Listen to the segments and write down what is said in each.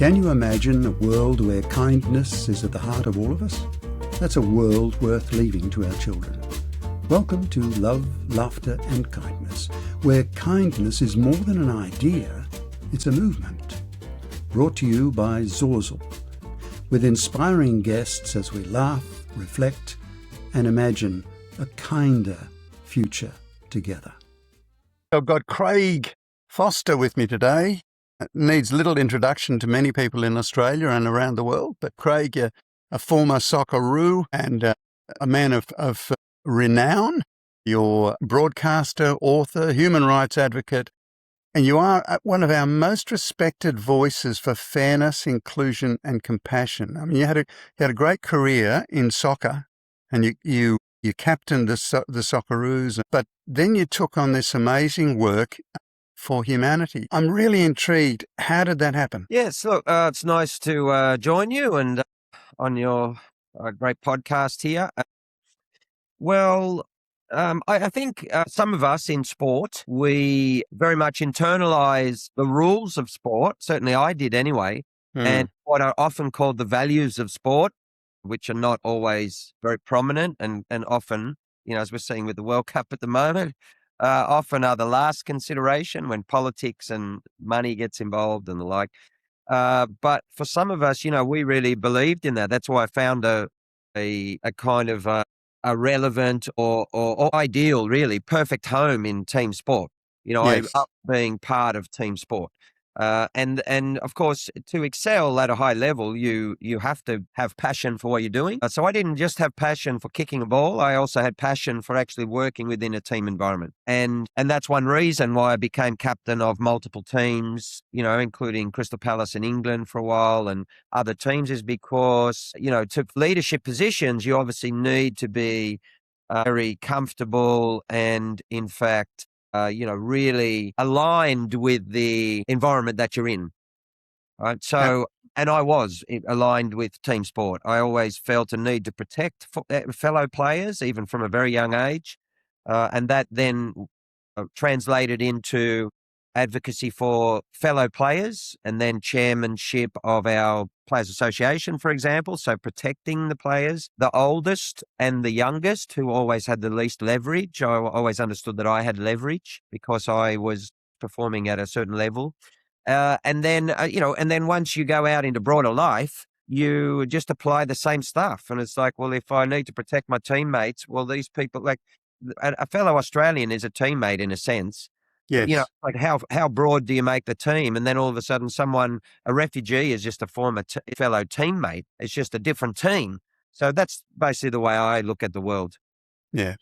Can you imagine a world where kindness is at the heart of all of us? That's a world worth leaving to our children. Welcome to Love, Laughter and Kindness, where kindness is more than an idea, it's a movement. Brought to you by Zorzle, with inspiring guests as we laugh, reflect and imagine a kinder future together. I've got Craig Foster with me today. It needs little introduction to many people in Australia and around the world, but Craig, a former Socceroo and a man of renown. You're broadcaster, author, human rights advocate, and you are one of our most respected voices for fairness, inclusion and compassion. I mean, you had a great career in soccer, and you captained the Socceroos, but then you took on this amazing work for humanity. I'm really intrigued. How did that happen? Yes, look, it's nice to join you and on your great podcast here. I think some of us in sport, we very much internalize the rules of sport. Certainly I did anyway. And what are often called the values of sport, which are not always very prominent and often, as we're seeing with the World Cup at the moment, often are the last consideration when politics and money gets involved and the like. But for some of us, we really believed in that. That's why I found a kind of a relevant or ideal, really perfect home in team sport. Yes. I up being part of team sport. And of course, to excel at a high level, you have to have passion for what you're doing. So I didn't just have passion for kicking a ball. I also had passion for actually working within a team environment. And that's one reason why I became captain of multiple teams, including Crystal Palace in England for a while and other teams, is because, to leadership positions, you obviously need to be very comfortable and, in fact, really aligned with the environment that you're in. Right. So, and I was aligned with team sport. I always felt a need to protect fellow players, even from a very young age. And that then translated into advocacy for fellow players and then chairmanship of our Players Association, for example. So protecting the players, the oldest and the youngest, who always had the least leverage. I always understood that I had leverage because I was performing at a certain level. And then once you go out into broader life, you just apply the same stuff. And it's like, well, if I need to protect my teammates, well, these people, like a fellow Australian is a teammate in a sense. Yes. Like how broad do you make the team? And then all of a sudden a refugee is just a former fellow teammate. It's just a different team. So that's basically the way I look at the world. Yeah.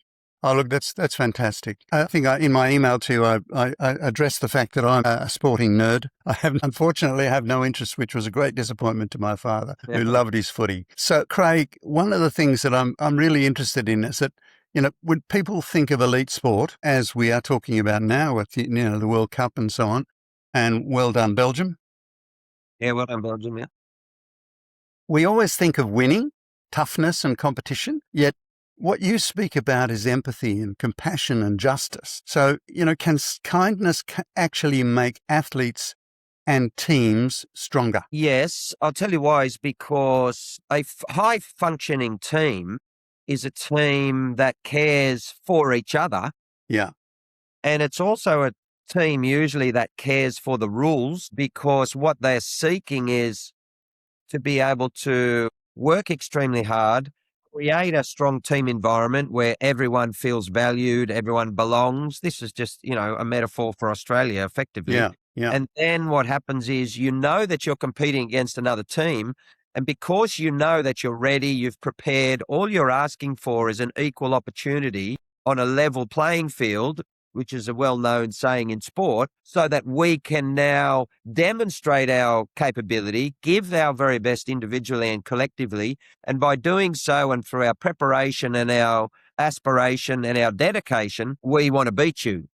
Oh, look, that's fantastic. I think in my email to you, I addressed the fact that I'm a sporting nerd. I unfortunately have no interest, which was a great disappointment to my father, who loved his footy. So, Craig, one of the things that I'm really interested in is that, when people think of elite sport, as we are talking about now with the World Cup and so on, and well done, Belgium. Yeah, well done, Belgium, yeah. We always think of winning, toughness and competition, yet what you speak about is empathy and compassion and justice. So, can kindness actually make athletes and teams stronger? Yes, I'll tell you why. Is because a high-functioning team is a team that cares for each other. Yeah. And it's also a team usually that cares for the rules, because what they're seeking is to be able to work extremely hard, create a strong team environment where everyone feels valued, everyone belongs. This is just, a metaphor for Australia, effectively. Yeah. And then what happens is, that you're competing against another team. And because you know that you're ready, you've prepared, all you're asking for is an equal opportunity on a level playing field, which is a well-known saying in sport, so that we can now demonstrate our capability, give our very best individually and collectively. And by doing so, and through our preparation and our aspiration and our dedication, we want to beat you.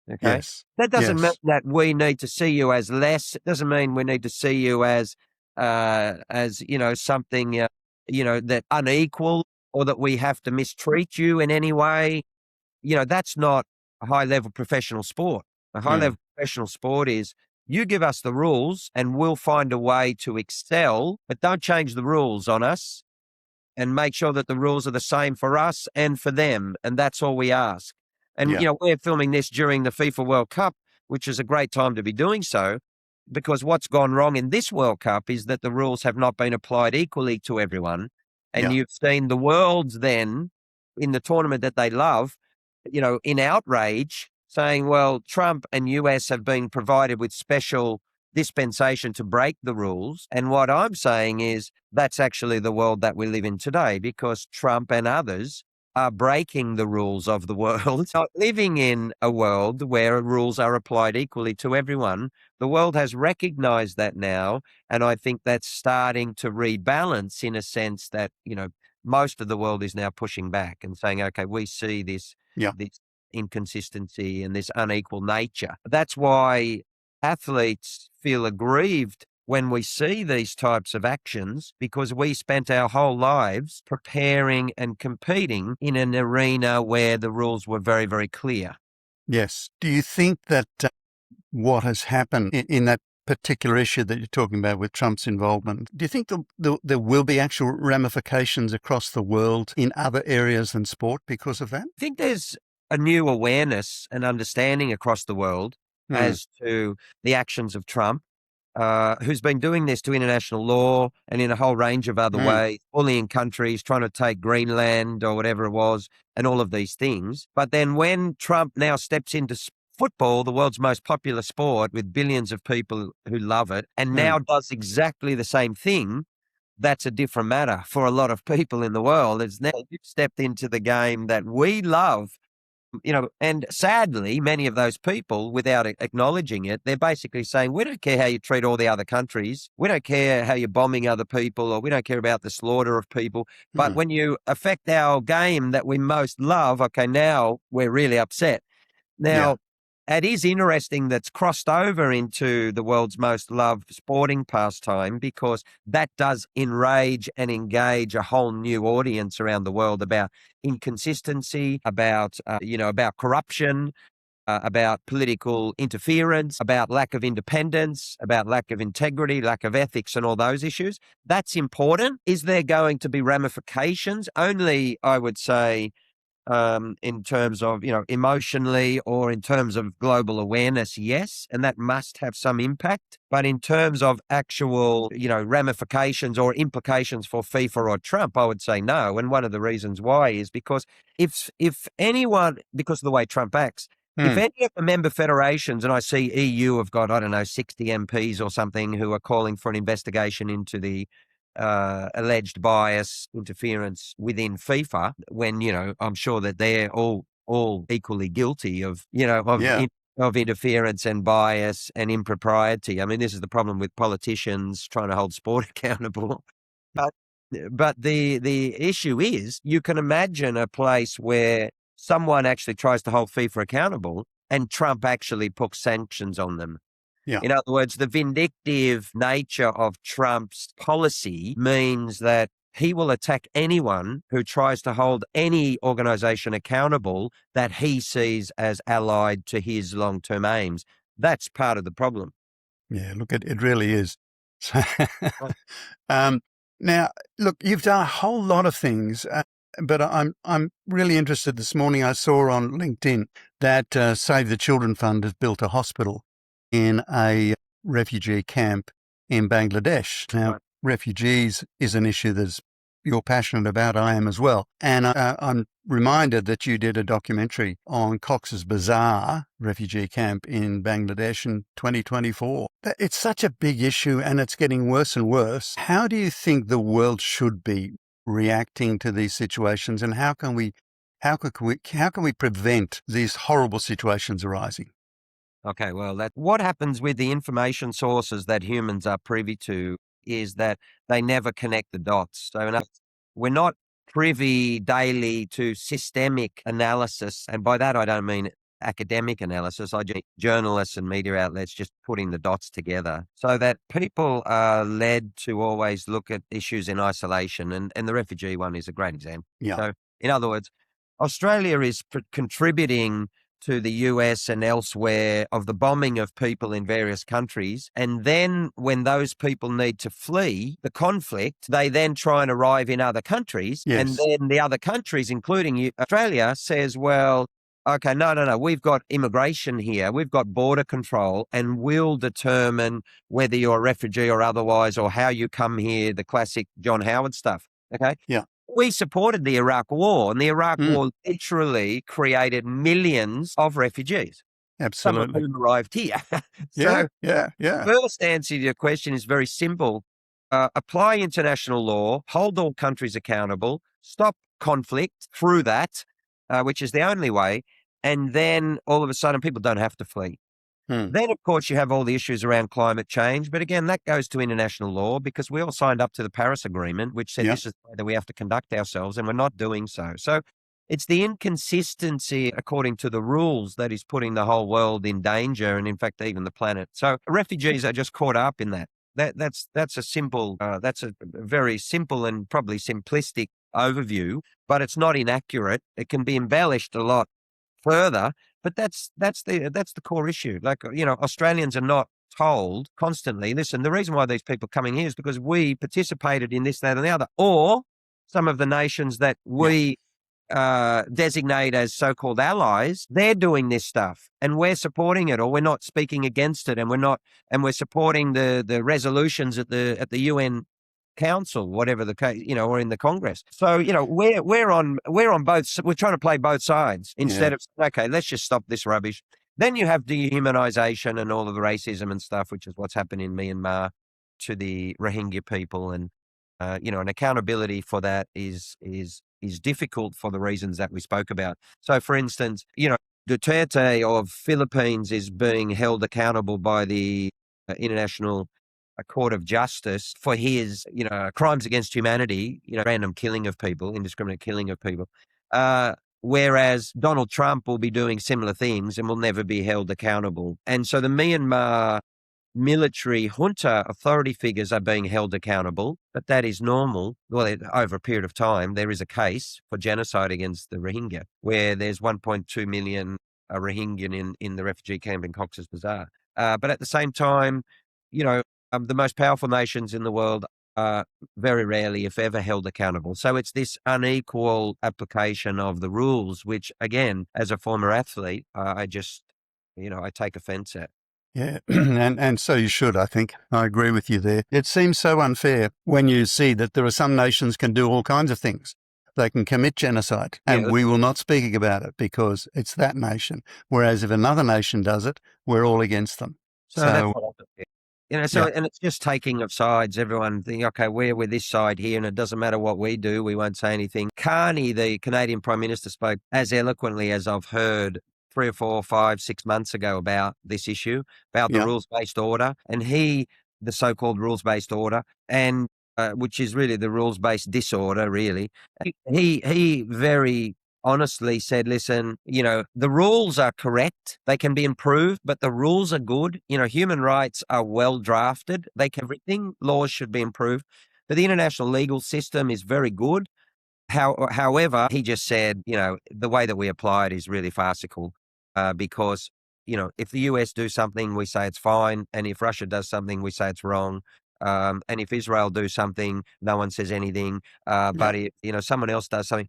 Okay. Yes. That doesn't mean that we need to see you as less. It doesn't mean we need to see you as something, that unequal, or that we have to mistreat you in any way. That's not a high-level professional sport. A high-level professional sport is You give us the rules and we'll find a way to excel, but don't change the rules on us, and make sure that the rules are the same for us and for them. And that's all we ask. And, Yeah. we're filming this during the FIFA World Cup, which is a great time to be doing so, because what's gone wrong in this World Cup is that the rules have not been applied equally to everyone. And Yeah. you've seen the world then in the tournament that they love, in outrage, saying, well, Trump and US have been provided with special dispensation to break the rules. And what I'm saying is that's actually the world that we live in today, because Trump and others are breaking the rules of the world, not living in a world where rules are applied equally to everyone. The world has recognized that now. And I think that's starting to rebalance in a sense that, most of the world is now pushing back and saying, okay, we see this, Yeah. this inconsistency and this unequal nature. That's why athletes feel aggrieved when we see these types of actions, because we spent our whole lives preparing and competing in an arena where the rules were very, very clear. Yes. Do you think that what has happened in that particular issue that you're talking about with Trump's involvement, do you think there will be actual ramifications across the world in other areas than sport because of that? I think there's a new awareness and understanding across the world as to the actions of Trump, who's been doing this to international law and in a whole range of other ways, bullying countries, trying to take Greenland or whatever it was, and all of these things. But then when Trump now steps into football, the world's most popular sport with billions of people who love it, and now does exactly the same thing, that's a different matter for a lot of people in the world. It's now stepped into the game that we love. And sadly, many of those people, without acknowledging it, they're basically saying, we don't care how you treat all the other countries. We don't care how you're bombing other people, or we don't care about the slaughter of people. But when you affect our game that we most love, okay, now we're really upset. Now, it is interesting that's crossed over into the world's most loved sporting pastime, because that does enrage and engage a whole new audience around the world about inconsistency, about corruption, about political interference, about lack of independence, about lack of integrity, lack of ethics, and all those issues. That's important. Is there going to be ramifications? Only, I would say, in terms of, emotionally, or in terms of global awareness, yes, and that must have some impact. But in terms of actual, ramifications or implications for FIFA or Trump, I would say no. And one of the reasons why is because if anyone, because of the way Trump acts, if any of the member federations, and I see EU have got, 60 MPs or something who are calling for an investigation into the alleged bias, interference within FIFA, when, I'm sure that they're all equally guilty of, of interference and bias and impropriety. I mean, this is the problem with politicians trying to hold sport accountable. But the issue is, you can imagine a place where someone actually tries to hold FIFA accountable and Trump actually puts sanctions on them. Yeah. In other words, the vindictive nature of Trump's policy means that he will attack anyone who tries to hold any organization accountable that he sees as allied to his long-term aims. That's part of the problem. Yeah, look, it really is. Now, look, you've done a whole lot of things, but I'm really interested. This morning I saw on LinkedIn that Save the Children Fund has built a hospital in a refugee camp in Bangladesh. Now, refugees is an issue that you're passionate about. I am as well. And I'm reminded that you did a documentary on Cox's Bazar refugee camp in Bangladesh in 2024. It's such a big issue and it's getting worse and worse. How do you think the world should be reacting to these situations, and how can we prevent these horrible situations arising? Okay, well, what happens with the information sources that humans are privy to is that they never connect the dots. So we're not privy daily to systemic analysis. And by that, I don't mean academic analysis. I just mean journalists and media outlets just putting the dots together, so that people are led to always look at issues in isolation. And the refugee one is a great example. Yeah. So in other words, Australia is contributing to the US and elsewhere of the bombing of people in various countries. And then when those people need to flee the conflict, they then try and arrive in other countries. Yes. And then the other countries, including Australia, says, well, okay, no, we've got immigration here. We've got border control, and we'll determine whether you're a refugee or otherwise, or how you come here, the classic John Howard stuff. Okay? Yeah. We supported the Iraq War, and the Iraq War literally created millions of refugees. Absolutely. Some of whom arrived here. Yeah. First answer to your question is very simple. Apply international law, hold all countries accountable, stop conflict through that, which is the only way, and then all of a sudden people don't have to flee. Then, of course, you have all the issues around climate change. But again, that goes to international law because we all signed up to the Paris Agreement, which said this is the way that we have to conduct ourselves, and we're not doing so. So it's the inconsistency according to the rules that is putting the whole world in danger, and in fact, even the planet. So refugees are just caught up in that. That's a very simple and probably simplistic overview, but it's not inaccurate. It can be embellished a lot further. But that's the core issue. Like, Australians are not told constantly, listen, the reason why these people are coming here is because we participated in this, that, and the other. Or some of the nations that we designate as so-called allies, they're doing this stuff and we're supporting it, or we're not speaking against it, and we're supporting the resolutions at the UN Council, whatever the case, or in the Congress. So, we're on both. We're trying to play both sides instead of, okay, let's just stop this rubbish. Then you have dehumanization and all of the racism and stuff, which is what's happened in Myanmar to the Rohingya people. And, and accountability for that is difficult for the reasons that we spoke about. So, for instance, Duterte of Philippines is being held accountable by the International Court of Justice for his, crimes against humanity, random killing of people, indiscriminate killing of people. Whereas Donald Trump will be doing similar things and will never be held accountable. And so the Myanmar military junta authority figures are being held accountable, but that is normal. Well, over a period of time, there is a case for genocide against the Rohingya, where there's 1.2 million Rohingya in the refugee camp in Cox's Bazar. But at the same time, the most powerful nations in the world are very rarely, if ever, held accountable. So it's this unequal application of the rules, which, again, as a former athlete, I just, I take offense at. Yeah, and so you should, I think. I agree with you there. It seems so unfair when you see that there are some nations can do all kinds of things. They can commit genocide, and we will not speak about it because it's that nation. Whereas if another nation does it, we're all against them. So and it's just taking of sides. Everyone think, okay, we're with this side here, and it doesn't matter what we do, we won't say anything. Carney, the Canadian Prime Minister, spoke as eloquently as I've heard 3 or 4, 5, 6 months ago about this issue, about the rules-based order, and the so-called rules-based order, and which is really the rules-based disorder, really. He very honestly said, listen, the rules are correct. They can be improved, but the rules are good. Human rights are well drafted. Everything, laws should be improved. But the international legal system is very good. However, he just said, the way that we apply it is really farcical because, if the US do something, we say it's fine. And if Russia does something, we say it's wrong. And if Israel do something, no one says anything. But if, someone else does something,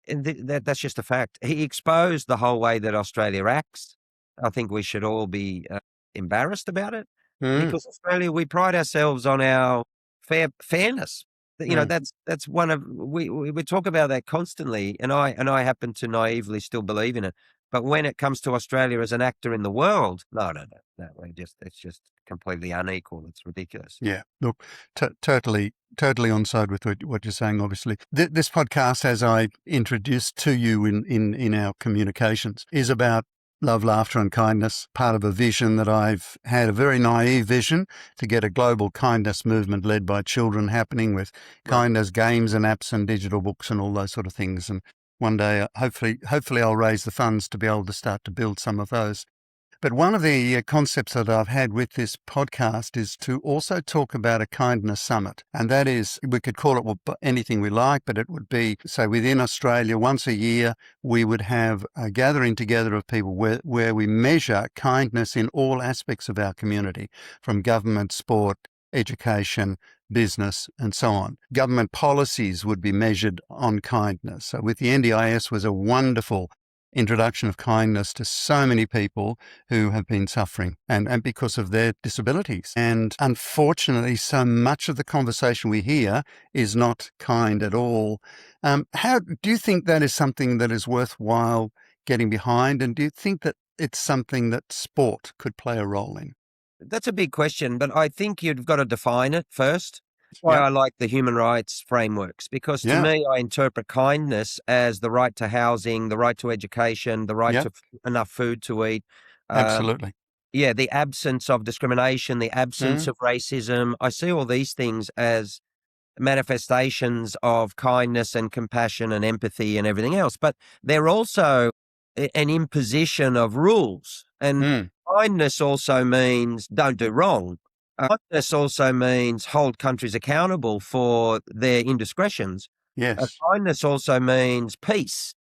and that's just a fact. He exposed the whole way that Australia acts. I think we should all be embarrassed about it because Australia, we pride ourselves on our fairness. That's one of we talk about that constantly, and I happen to naively still believe in it. But when it comes to Australia as an actor in the world, no, it's just completely unequal. It's ridiculous. Yeah, look, totally on side with what you're saying. Obviously, this podcast, as I introduced to you in our communications, is about love, laughter, and kindness. Part of a vision that I've had, a very naive vision, to get a global kindness movement led by children happening with kindness games and apps and digital books and all those sort of things. And one day, hopefully I'll raise the funds to be able to start to build some of those. But one of the concepts that I've had with this podcast is to also talk about a kindness summit. And that is, we could call it anything we like, but it would be, say, within Australia, once a year, we would have a gathering together of people where we measure kindness in all aspects of our community, from government, sport, education, business, and so on. Government policies would be measured on kindness. So with the NDIS was a wonderful introduction of kindness to so many people who have been suffering and because of their disabilities. And unfortunately, so much of the conversation we hear is not kind at all. How do you think that is something that is worthwhile getting behind? And do you think that it's something that sport could play a role in? That's a big question, but I think you've got to define it first. That's why Yeah. I like the human rights frameworks, because to Yeah. me, I interpret kindness as the right to housing, the right to education, the right Yeah. to enough food to eat. Absolutely. Yeah, the absence of discrimination, the absence of racism. I see all these things as manifestations of kindness and compassion and empathy and everything else, but they're also an imposition of rules. And kindness also means don't do wrong. Kindness also means hold countries accountable for their indiscretions. Yes. Kindness also means peace.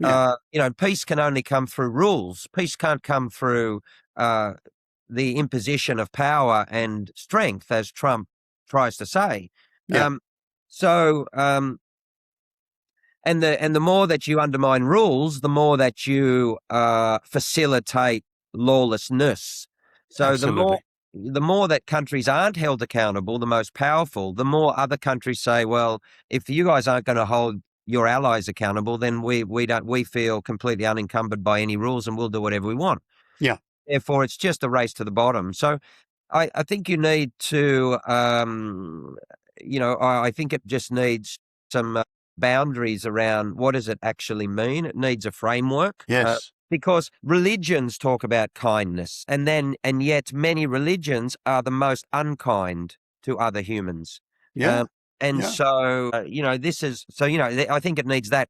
Yeah. Peace can only come through rules. Peace can't come through the imposition of power and strength, as Trump tries to say. Yeah. And the more that you undermine rules, the more that you facilitate lawlessness. So Absolutely. the more that countries aren't held accountable, the most powerful, the more other countries say, well, if you guys aren't going to hold your allies accountable, then we feel completely unencumbered by any rules and we'll do whatever we want. Yeah. Therefore, it's just a race to the bottom. So I think you need to, I think it just needs some boundaries around what does it actually mean. It needs a framework. Yes. Because religions talk about kindness, and yet many religions are the most unkind to other humans. Yeah. And Yeah. so, I think it needs that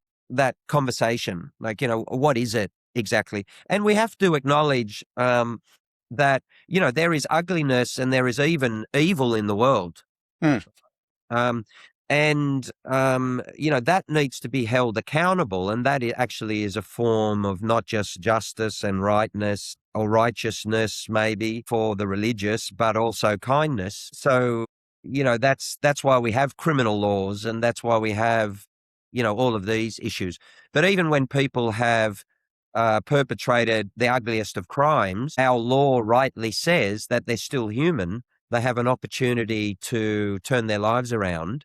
conversation. Like, what is it exactly? And we have to acknowledge that, there is ugliness and there is even evil in the world. That needs to be held accountable. And that actually is a form of not just justice and rightness or righteousness, maybe for the religious, but also kindness. So, that's why we have criminal laws, and that's why we have, all of these issues. But even when people have perpetrated the ugliest of crimes, our law rightly says that they're still human. They have an opportunity to turn their lives around,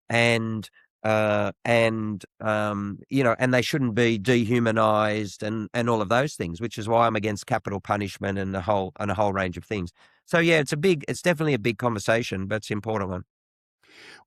and and they shouldn't be dehumanized and all of those things, which is why I'm against capital punishment and a whole range of things. So yeah, it's definitely a big conversation, but it's an important one.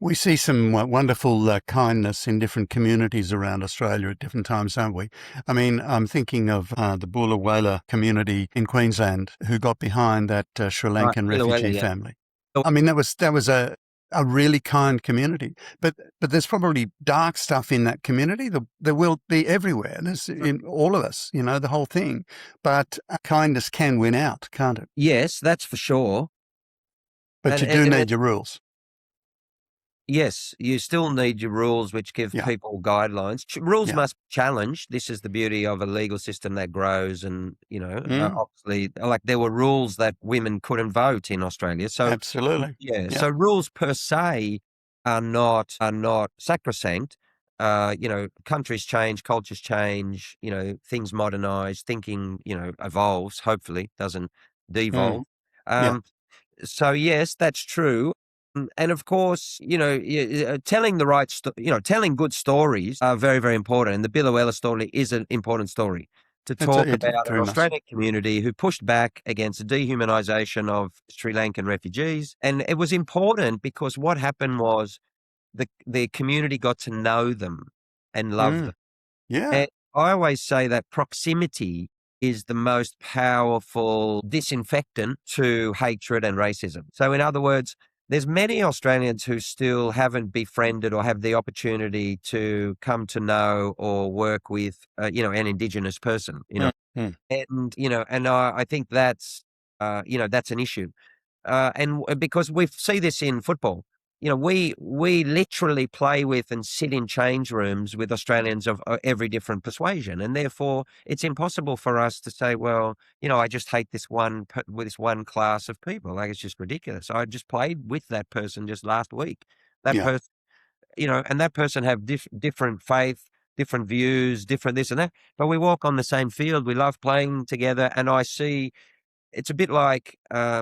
We see some wonderful kindness in different communities around Australia at different times, don't we? I mean, I'm thinking of the Bulla community in Queensland who got behind that Sri Lankan refugee family. I mean, that was a really kind community, but there's probably dark stuff in that community. There will be everywhere. There's in all of us, the whole thing. But kindness can win out, can't it? Yes, that's for sure. But you do need your rules. Yes, you still need your rules, which give people guidelines. Rules must be challenged. This is the beauty of a legal system that grows. And, obviously, like there were rules that women couldn't vote in Australia. So absolutely. Yeah. So rules per se are not sacrosanct. Countries change, cultures change, things modernize, thinking, evolves, hopefully doesn't devolve. So yes, that's true. And of course, telling the right, telling good stories are very, very important. And the Billawella story is an important story to talk about an Australian community who pushed back against the dehumanization of Sri Lankan refugees. And it was important because what happened was the community got to know them and love them. Yeah. And I always say that proximity is the most powerful disinfectant to hatred and racism. So in other words, there's many Australians who still haven't befriended or have the opportunity to come to know or work with, an Indigenous person. Hmm. And, and I think that's, that's an issue. Because we see this in football, we literally play with and sit in change rooms with Australians of every different persuasion, and therefore it's impossible for us to say, well, I just hate with this one class of people. Like, it's just ridiculous. I just played with that person just last week. That Yeah. person, and that person have different faith, different views, different this and that, but we walk on the same field. We love playing together, and I see it's a bit like, I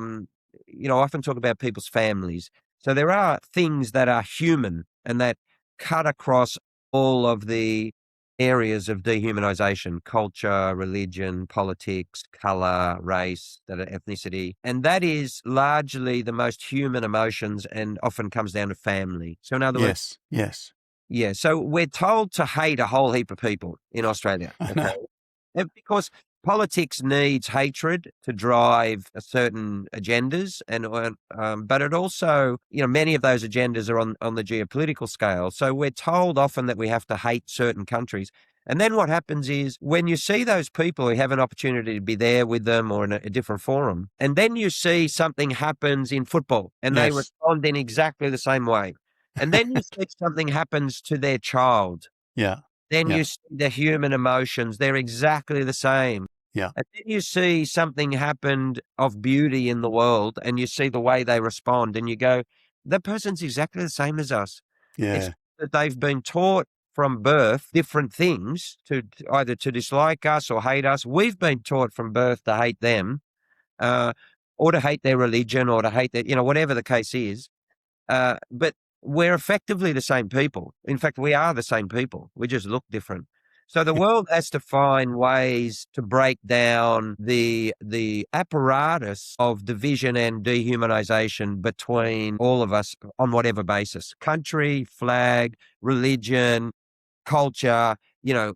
often talk about people's families. So there are things that are human and that cut across all of the areas of dehumanization: culture, religion, politics, color, race, ethnicity. And that is largely the most human emotions and often comes down to family. So in other words, Yes. Yes. yeah, so we're told to hate a whole heap of people in Australia. I Okay. know. Because politics needs hatred to drive certain agendas, but it also, many of those agendas are on the geopolitical scale. So we're told often that we have to hate certain countries. And then what happens is, when you see those people who have an opportunity to be there with them or in a different forum, and then you see something happens in football and they Yes. respond in exactly the same way. And then you see something happens to their child, Yeah. then Yeah. you see the human emotions, they're exactly the same. Yeah. And then you see something happened of beauty in the world, and you see the way they respond, and you go, that person's exactly the same as us. It's Yeah. that they've been taught from birth different things, either to dislike us or hate us. We've been taught from birth to hate them, uh, or to hate their religion, or to hate their, whatever the case is. But we're effectively the same people. In fact, we are the same people. We just look different. So the world has to find ways to break down the apparatus of division and dehumanization between all of us on whatever basis: country, flag, religion, culture,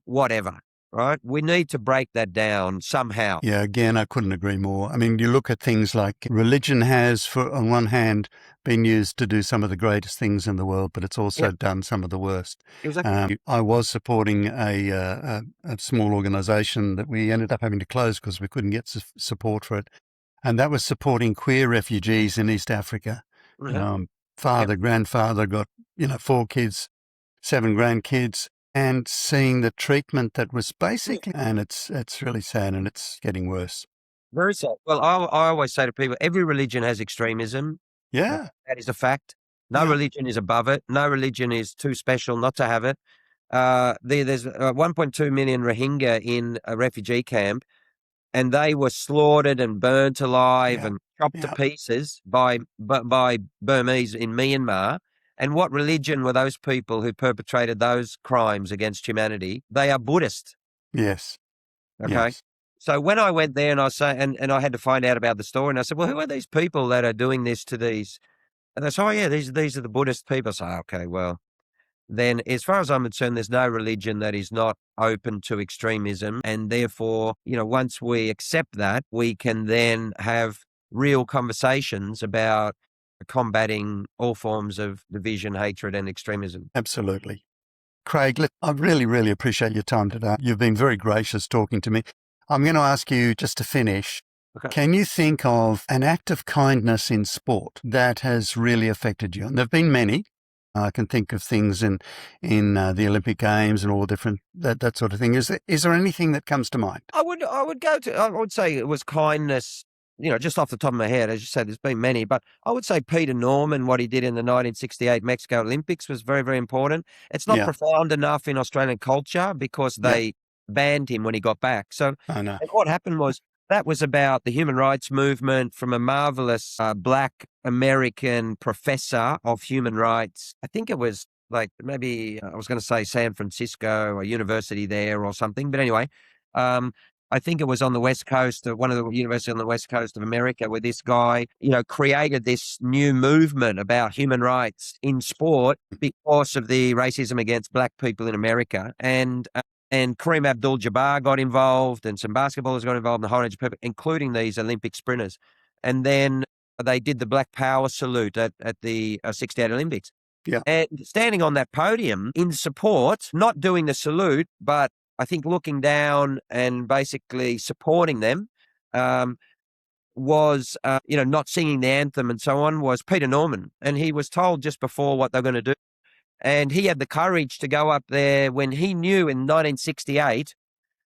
whatever. Right? We need to break that down somehow. Yeah, again, I couldn't agree more. I mean, you look at things like religion has, on one hand, been used to do some of the greatest things in the world, but it's Yeah, also done some of the worst. exactly. I was supporting a small organization that we ended up having to close because we couldn't get support for it, and that was supporting queer refugees in East Africa. Mhm. Um, Yep. grandfather got 4 kids, 7 grandkids, and seeing the treatment that was basically, and it's really sad, and it's getting worse. Very sad. Well, I always say to people, every religion has extremism. Yeah, That is a fact. No yeah, religion is above it. No religion is too special not to have it. There's 1.2 million Rohingya in a refugee camp, and they were slaughtered and burnt alive yeah, and chopped to yeah. pieces by Burmese in Myanmar. And what religion were those people who perpetrated those crimes against humanity? They are Buddhist. Yes, Okay. yes, So when I went there and I say, and I had to find out about the story, and I said, well, who are these people that are doing this to these? And they said, oh yeah, these are the Buddhist people. I say, okay, well, then as far as I'm concerned, there's no religion that is not open to extremism. And therefore, once we accept that, we can then have real conversations about combating all forms of division, hatred, and extremism. absolutely. Craig, look, I really, really appreciate your time today. You've been very gracious talking to me. I'm going to ask you, just to finish, Okay. can you think of an act of kindness in sport that has really affected you? And there have been many. I can think of things in the Olympic Games and all different that sort of thing. Is there anything that comes to mind? I would say it was kindness, just off the top of my head. As you said, there's been many, but I would say Peter Norman, what he did in the 1968 Mexico Olympics was very, very important. It's not Yeah, profound enough in Australian culture because yeah, they banned him when he got back. So, I know. and what happened was, that was about the human rights movement from a marvelous Black American professor of human rights. I think it was like, maybe I was going to say San Francisco, a university there or something. But anyway, um, I think it was on the West Coast, one of the universities on the West Coast of America, where this guy, created this new movement about human rights in sport because of the racism against Black people in America. And Kareem Abdul-Jabbar got involved, and some basketballers got involved, in the whole range of people, including these Olympic sprinters. And then they did the Black Power salute at the 68 Olympics. Yeah, And standing on that podium in support, not doing the salute, but I think looking down and basically supporting them, was, not singing the anthem and so on, was Peter Norman. And he was told just before what they're going to do. And he had the courage to go up there when he knew in 1968,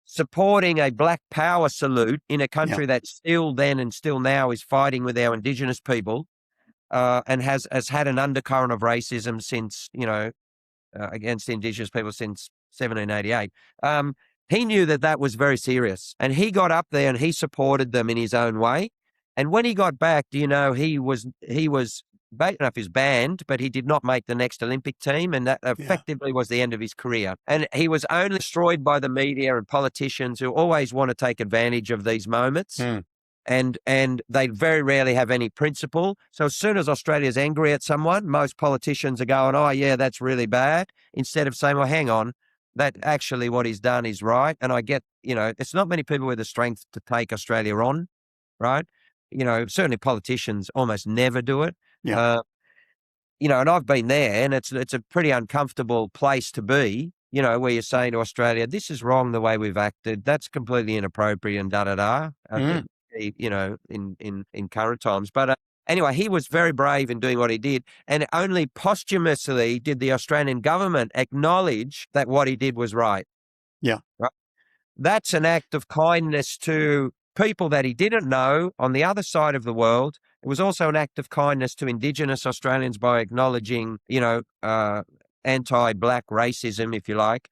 supporting a Black Power salute in a country that still then and still now is fighting with our Indigenous people, and has had an undercurrent of racism since, against Indigenous people since 1788. He knew that was very serious, and he got up there and he supported them in his own way. And when he got back, he was bad enough his banned, but he did not make the next Olympic team, and that effectively was the end of his career. And he was only destroyed by the media and politicians who always want to take advantage of these moments. And they very rarely have any principle. So as soon as Australia's angry at someone, most politicians are going, oh, yeah, that's really bad, instead of saying, well, hang on, that actually what he's done is right. And I get, it's not many people with the strength to take Australia on, right? Certainly politicians almost never do it. Yeah. And I've been there, and it's a pretty uncomfortable place to be, where you're saying to Australia, this is wrong the way we've acted, that's completely inappropriate and da-da-da. In current times. But anyway, he was very brave in doing what he did, and only posthumously did the Australian government acknowledge that what he did was right. Yeah. Right? That's an act of kindness to people that he didn't know on the other side of the world. It was also an act of kindness to Indigenous Australians by acknowledging, anti-Black racism, if you like.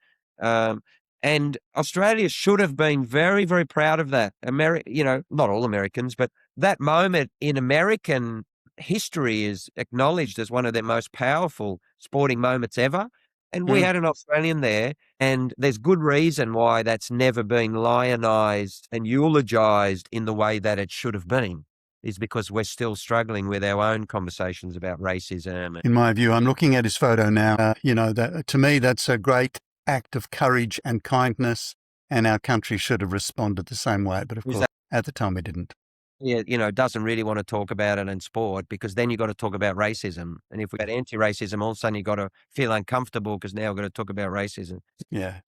And Australia should have been very, very proud of that. Not all Americans, but that moment in American history is acknowledged as one of their most powerful sporting moments ever. And we had an Australian there, and there's good reason why that's never been lionized and eulogized in the way that it should have been, is because we're still struggling with our own conversations about racism. In my view, I'm looking at his photo now. To me, that's a great act of courage and kindness, and our country should have responded the same way. But of course, at the time we didn't. Yeah, doesn't really want to talk about it in sport, because then you've got to talk about racism. And if we got anti-racism, all of a sudden you've got to feel uncomfortable because now we've got to talk about racism. Yeah.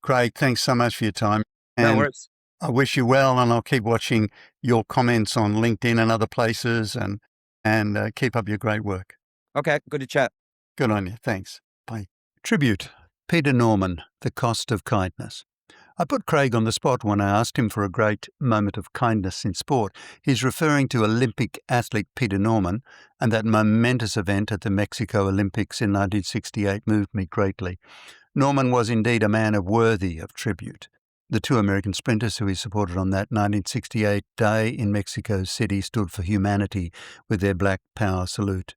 Craig, thanks so much for your time. No worries. I wish you well, and I'll keep watching your comments on LinkedIn and other places, and keep up your great work. Okay, good to chat. Good on you. Thanks. Bye. Tribute. Peter Norman, The Cost of Kindness. I put Craig on the spot when I asked him for a great moment of kindness in sport. He's referring to Olympic athlete Peter Norman, and that momentous event at the Mexico Olympics in 1968 moved me greatly. Norman was indeed a man worthy of tribute. The two American sprinters who he supported on that 1968 day in Mexico City stood for humanity with their Black Power salute.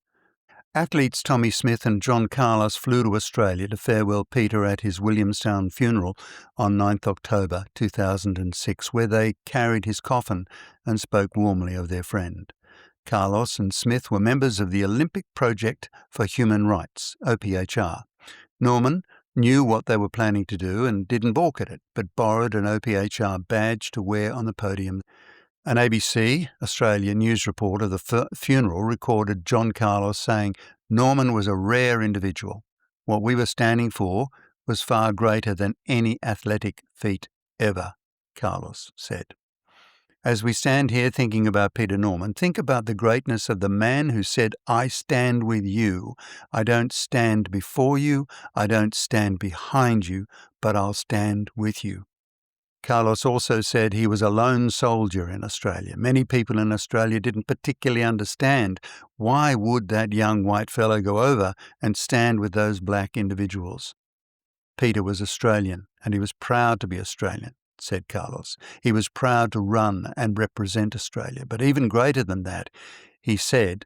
Athletes Tommie Smith and John Carlos flew to Australia to farewell Peter at his Williamstown funeral on 9th October 2006, where they carried his coffin and spoke warmly of their friend. Carlos and Smith were members of the Olympic Project for Human Rights, OPHR. Norman knew what they were planning to do and didn't balk at it, but borrowed an OPHR badge to wear on the podium. An ABC Australia news report of the funeral recorded John Carlos saying, "Norman was a rare individual. What we were standing for was far greater than any athletic feat ever," Carlos said. As we stand here thinking about Peter Norman, think about the greatness of the man who said, "I stand with you. I don't stand before you. I don't stand behind you, but I'll stand with you." Carlos also said he was a lone soldier in Australia. Many people in Australia didn't particularly understand why would that young white fellow go over and stand with those black individuals. Peter was Australian, and he was proud to be Australian, said Carlos. He was proud to run and represent Australia. But even greater than that, he said,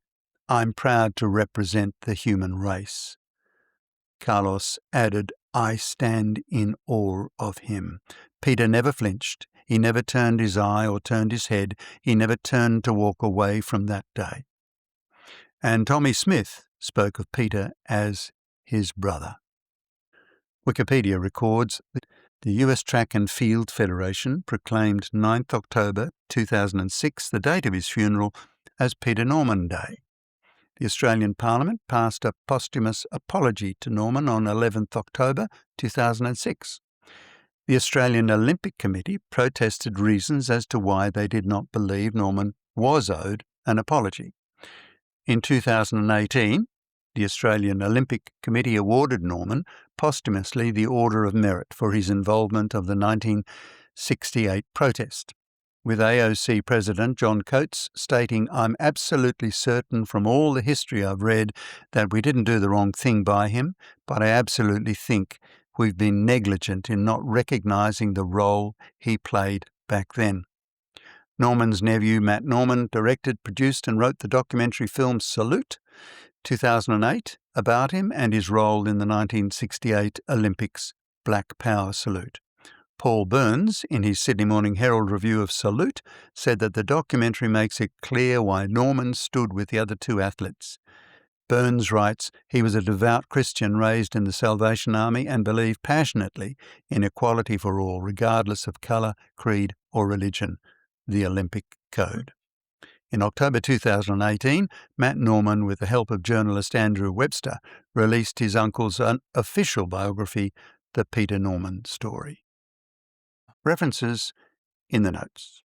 "I'm proud to represent the human race." Carlos added, "I stand in awe of him." Peter never flinched. He never turned his eye or turned his head. He never turned to walk away from that day. And Tommie Smith spoke of Peter as his brother. Wikipedia records that the US Track and Field Federation proclaimed 9th October 2006, the date of his funeral, as Peter Norman Day. The Australian Parliament passed a posthumous apology to Norman on 11th October 2006. The Australian Olympic Committee protested reasons as to why they did not believe Norman was owed an apology. In 2018, the Australian Olympic Committee awarded Norman posthumously the Order of Merit for his involvement of the 1968 protest, with AOC President John Coates stating, "I'm absolutely certain from all the history I've read that we didn't do the wrong thing by him, but I absolutely think we've been negligent in not recognising the role he played back then." Norman's nephew, Matt Norman, directed, produced and wrote the documentary film Salute, 2008, about him and his role in the 1968 Olympics Black Power Salute. Paul Burns, in his Sydney Morning Herald review of Salute, said that the documentary makes it clear why Norman stood with the other two athletes. Burns writes, "He was a devout Christian raised in the Salvation Army and believed passionately in equality for all, regardless of colour, creed or religion, the Olympic Code." In October 2018, Matt Norman, with the help of journalist Andrew Webster, released his uncle's official biography, The Peter Norman Story. References in the notes.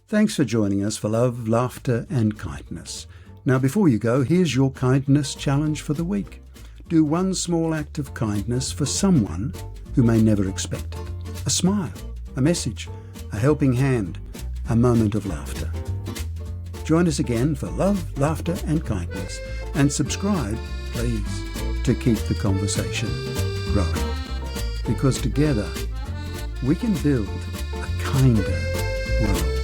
Thanks for joining us for Love, Laughter and Kindness. Now, before you go, here's your kindness challenge for the week. Do one small act of kindness for someone who may never expect it. A smile, a message, a helping hand, a moment of laughter. Join us again for Love, Laughter and Kindness, and subscribe, please, to keep the conversation growing. Because together we can build a kinder world.